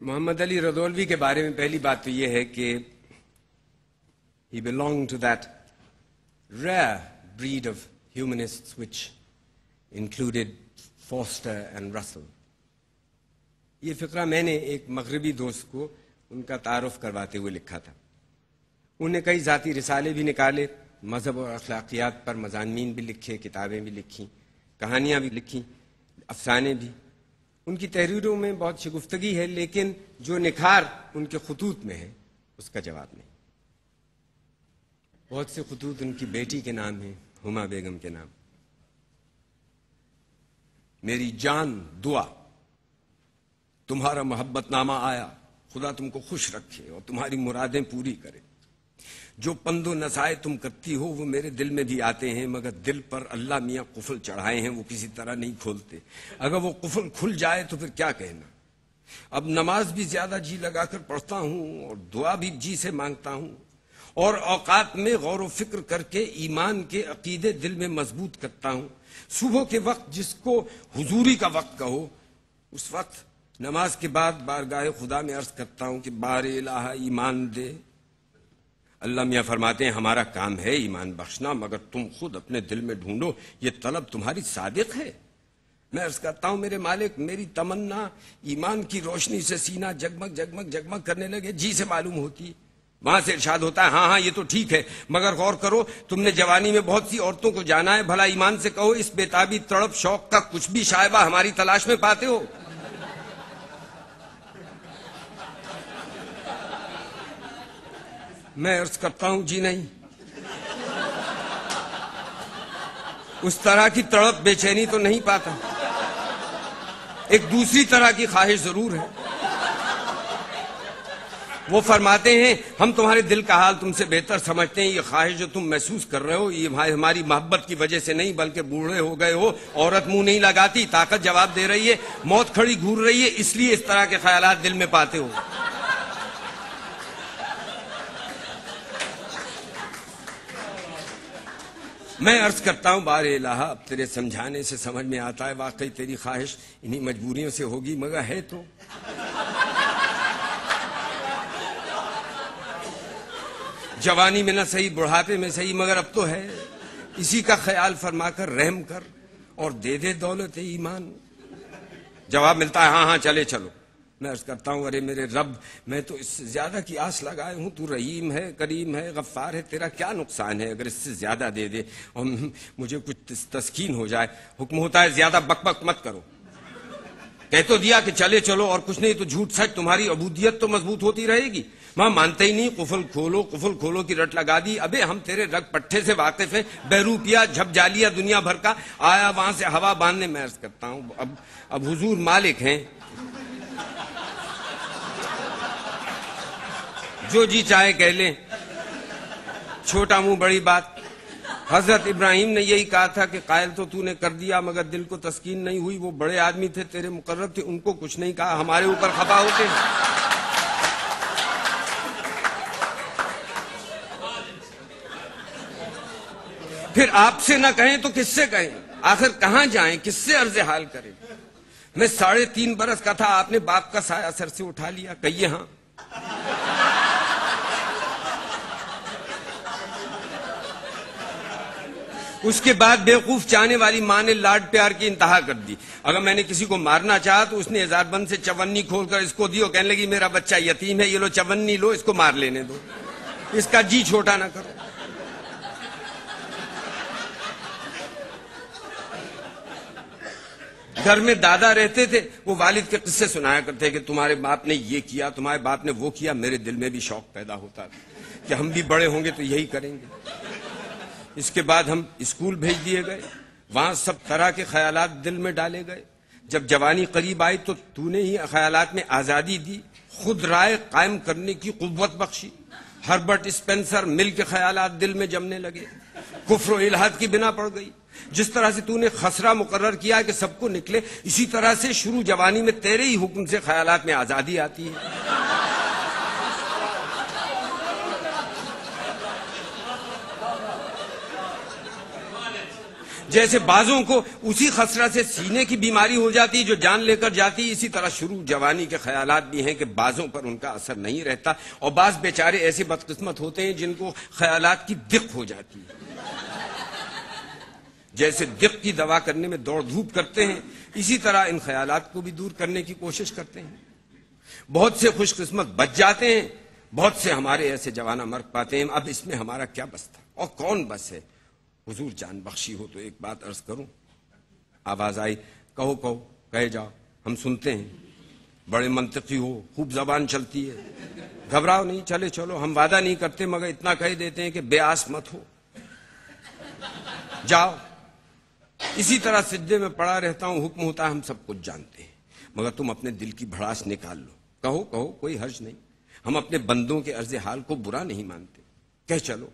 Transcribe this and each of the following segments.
محمد علی رضولوی کے بارے میں پہلی بات تو یہ ہے کہ he belonged to that rare breed of humanists which included Forster and Russell. یہ فقرہ میں نے ایک مغربی دوست کو ان کا تعارف کرواتے ہوئے لکھا تھا. انہوں نے کئی ذاتی رسالے بھی نکالے، مذہب اور اخلاقیات پر مضامین بھی لکھے، کتابیں بھی لکھیں، کہانیاں بھی لکھیں، افسانے بھی. ان کی تحریروں میں بہت شگفتگی ہے، لیکن جو نکھار ان کے خطوط میں ہے اس کا جواب نہیں. بہت سے خطوط ان کی بیٹی کے نام ہیں، ہما بیگم کے نام. میری جان دعا، تمہارا محبت نامہ آیا، خدا تم کو خوش رکھے اور تمہاری مرادیں پوری کرے. جو پند و نصائح تم کرتی ہو وہ میرے دل میں بھی آتے ہیں، مگر دل پر اللہ میاں قفل چڑھائے ہیں، وہ کسی طرح نہیں کھولتے. اگر وہ قفل کھل جائے تو پھر کیا کہنا. اب نماز بھی زیادہ جی لگا کر پڑھتا ہوں اور دعا بھی جی سے مانگتا ہوں، اور اوقات میں غور و فکر کر کے ایمان کے عقیدے دل میں مضبوط کرتا ہوں. صبح کے وقت جس کو حضوری کا وقت کہو، اس وقت نماز کے بعد بارگاہ خدا میں عرض کرتا ہوں کہ بار الہ ایمان دے. اللہ میاں فرماتے ہیں ہمارا کام ہے ایمان بخشنا، مگر تم خود اپنے دل میں ڈھونڈو، یہ طلب تمہاری صادق ہے. میں عرض کرتا ہوں میرے مالک، میری تمنا ایمان کی روشنی سے سینہ جگمگ جگمگ جگمگ کرنے لگے، جی سے معلوم ہوتی. وہاں سے ارشاد ہوتا ہے ہاں یہ تو ٹھیک ہے، مگر غور کرو، تم نے جوانی میں بہت سی عورتوں کو جانا ہے، بھلا ایمان سے کہو اس بےتابی تڑپ شوق کا کچھ بھی شائبہ ہماری تلاش میں پاتے ہو؟ میں عرض کرتا ہوں جی نہیں. اس طرح کی تڑپ بے چینی تو نہیں پاتا. ایک دوسری طرح کی خواہش ضرور ہے. وہ فرماتے ہیں ہم تمہارے دل کا حال تم سے بہتر سمجھتے ہیں. یہ خواہش جو تم محسوس کر رہے ہو یہ ہماری محبت کی وجہ سے نہیں، بلکہ بوڑھے ہو گئے ہو، عورت منہ نہیں لگاتی، طاقت جواب دے رہی ہے، موت کھڑی گھور رہی ہے، اس لیے اس طرح کے خیالات دل میں پاتے ہو. میں عرض کرتا ہوں بار الہ، اب تیرے سمجھانے سے سمجھ میں آتا ہے واقعی تیری خواہش انہی مجبوریوں سے ہوگی، مگر ہے تو. جوانی میں نہ صحیح، بڑھاپے میں صحیح، مگر اب تو ہے. اسی کا خیال فرما کر رحم کر اور دے دے دولت ایمان. جواب ملتا ہے ہاں چلے چلو. میں عرض کرتا ہوں ارے میرے رب، میں تو اس سے زیادہ کی آس لگائے ہوں. تو رحیم ہے، کریم ہے، غفار ہے، تیرا کیا نقصان ہے اگر اس سے زیادہ دے دے اور مجھے کچھ تسکین ہو جائے. حکم ہوتا ہے زیادہ بک بک مت کرو. کہہ تو دیا کہ چلے چلو اور کچھ نہیں تو جھوٹ سچ تمہاری عبودیت تو مضبوط ہوتی رہے گی. ماں مانتے ہی نہیں، قفل کھولو کی رٹ لگا دی. ابے ہم تیرے رگ پٹھے سے واقف ہیں، بہروپیا جھپ جالیا دنیا بھر کا، آیا وہاں سے ہوا باندھنے. میں عرض کرتا ہوں اب حضور مالک ہیں، جو جی چاہے کہہ لیں. چھوٹا منہ بڑی بات. حضرت ابراہیم نے یہی کہا تھا کہ قائل تو نے کر دیا مگر دل کو تسکین نہیں ہوئی. وہ بڑے آدمی تھے، تیرے مقرب تھے، ان کو کچھ نہیں کہا، ہمارے اوپر خفا ہوتے ہیں. پھر آپ سے نہ کہیں تو کس سے کہیں؟ آخر کہاں جائیں، کس سے عرض حال کریں؟ میں 3.5 برس کا تھا، آپ نے باپ کا سایہ سر سے اٹھا لیا. کہیے ہاں. اس کے بعد بیوقوف چاہنے والی ماں نے لاڈ پیار کی انتہا کر دی. اگر میں نے کسی کو مارنا چاہا تو اس نے ہزار بند سے چونی کھول کر اس کو دی اور کہنے لگی میرا بچہ یتیم ہے، یہ لو چونی لو، اس کو مار لینے دو، اس کا جی چھوٹا نہ کرو. گھر میں دادا رہتے تھے، وہ والد کے قصے سنایا کرتے کہ تمہارے باپ نے یہ کیا، تمہارے باپ نے وہ کیا. میرے دل میں بھی شوق پیدا ہوتا تھا کہ ہم بھی بڑے ہوں گے تو یہی کریں گے. اس کے بعد ہم اسکول بھیج دیے گئے، وہاں سب طرح کے خیالات دل میں ڈالے گئے. جب جوانی قریب آئی تو نے ہی خیالات میں آزادی دی، خود رائے قائم کرنے کی قوت بخشی. ہربرٹ اسپینسر مل کے خیالات دل میں جمنے لگے، کفر و الحاد کی بنا پڑ گئی. جس طرح سے تو نے خسرہ مقرر کیا کہ سب کو نکلے، اسی طرح سے شروع جوانی میں تیرے ہی حکم سے خیالات میں آزادی آتی ہے. جیسے بعضوں کو اسی خسرہ سے سینے کی بیماری ہو جاتی جو جان لے کر جاتی، اسی طرح شروع جوانی کے خیالات بھی ہیں کہ بعضوں پر ان کا اثر نہیں رہتا، اور بعض بیچارے ایسے بدقسمت ہوتے ہیں جن کو خیالات کی دق ہو جاتی ہے۔ جیسے دق کی دوا کرنے میں دوڑ دھوپ کرتے ہیں، اسی طرح ان خیالات کو بھی دور کرنے کی کوشش کرتے ہیں۔ بہت سے خوش قسمت بچ جاتے ہیں، بہت سے ہمارے ایسے جوانہ مر پاتے ہیں۔ اب اس میں ہمارا کیا بس تھا اور کون بس ہے؟ حضور جان بخشی ہو تو ایک بات عرض کروں۔ آواز آئی، کہو کہو، کہے جاؤ، ہم سنتے ہیں، بڑے منطقی ہو، خوب زبان چلتی ہے، گھبراؤ نہیں، چلے چلو، ہم وعدہ نہیں کرتے مگر اتنا کہہ دیتے ہیں کہ بے آس مت ہو، جاؤ۔ اسی طرح سجدے میں پڑا رہتا ہوں، حکم ہوتا ہے، ہم سب کچھ جانتے ہیں، مگر تم اپنے دل کی بھڑاس نکال لو، کہو کہو، کوئی حرج نہیں، ہم اپنے بندوں کے عرض حال کو برا نہیں مانتے، کہہ چلو۔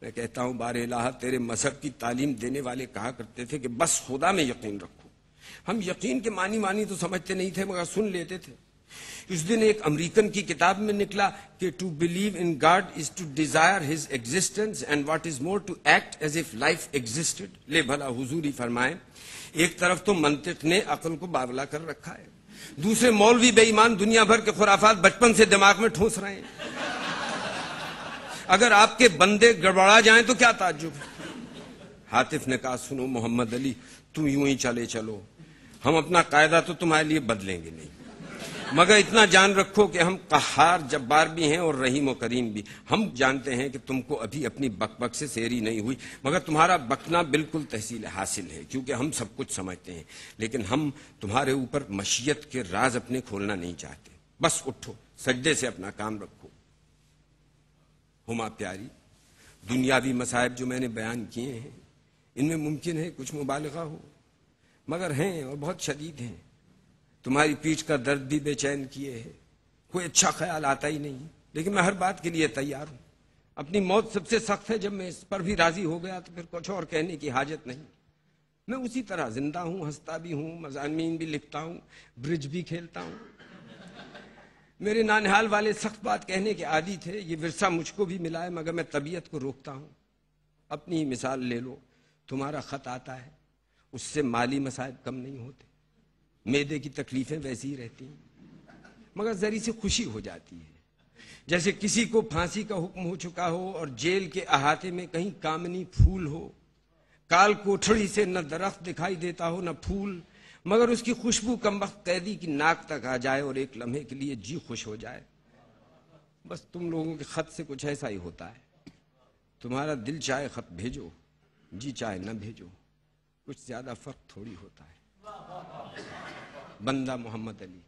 میں کہتا ہوں، بار الہ، تیرے مذہب کی تعلیم دینے والے کہا کرتے تھے کہ بس خدا میں یقین رکھو۔ ہم یقین کے معنی تو سمجھتے نہیں تھے مگر سن لیتے تھے۔ اس دن ایک امریکن کی کتاب میں نکلا کہ to believe in God is to desire his existence and what is more to act as if life existed. لے بھلا حضور ہی فرمائیں، ایک طرف تو منطق نے عقل کو باولا کر رکھا ہے، دوسرے مولوی بے ایمان دنیا بھر کے خرافات بچپن سے دماغ میں ٹھونس رہے ہیں۔ اگر آپ کے بندے گڑبڑا جائیں تو کیا تعجب ہے؟ حاتف نے کہا، سنو محمد علی، تم یوں ہی چلے چلو، ہم اپنا قاعدہ تو تمہارے لیے بدلیں گے نہیں، مگر اتنا جان رکھو کہ ہم قہار جبار بھی ہیں اور رحیم و کریم بھی۔ ہم جانتے ہیں کہ تم کو ابھی اپنی بک بک سے سیری نہیں ہوئی، مگر تمہارا بکنا بالکل تحصیل حاصل ہے، کیونکہ ہم سب کچھ سمجھتے ہیں، لیکن ہم تمہارے اوپر مشیت کے راز اپنے کھولنا نہیں چاہتے۔ بس اٹھو، سجدے سے اپنا کام رکھو۔ ہما پیاری، دنیاوی مصائب جو میں نے بیان کیے ہیں، ان میں ممکن ہے کچھ مبالغہ ہو، مگر ہیں اور بہت شدید ہیں۔ تمہاری پیٹھ کا درد بھی بے چین کیے ہے، کوئی اچھا خیال آتا ہی نہیں، لیکن میں ہر بات کے لیے تیار ہوں۔ اپنی موت سب سے سخت ہے، جب میں اس پر بھی راضی ہو گیا تو پھر کچھ اور کہنے کی حاجت نہیں۔ میں اسی طرح زندہ ہوں، ہنستا بھی ہوں، مضامین بھی لکھتا ہوں، برج بھی کھیلتا ہوں۔ میرے نانحال والے سخت بات کہنے کے عادی تھے، یہ ورثہ مجھ کو بھی ملا ہے، مگر میں طبیعت کو روکتا ہوں۔ اپنی مثال لے لو، تمہارا خط آتا ہے، اس سے مالی مصائب کم نہیں ہوتے، معدے کی تکلیفیں ویسی ہی رہتی ہیں، مگر ذری سی خوشی ہو جاتی ہے، جیسے کسی کو پھانسی کا حکم ہو چکا ہو اور جیل کے احاطے میں کہیں کامنی پھول ہو، کال کوٹھڑی سے نہ درخت دکھائی دیتا ہو نہ پھول، مگر اس کی خوشبو کم وقت قیدی کی ناک تک آ جائے اور ایک لمحے کے لیے جی خوش ہو جائے۔ بس تم لوگوں کے خط سے کچھ ایسا ہی ہوتا ہے، تمہارا دل چاہے خط بھیجو، جی چاہے نہ بھیجو، کچھ زیادہ فرق تھوڑی ہوتا ہے۔ بندہ محمد علی۔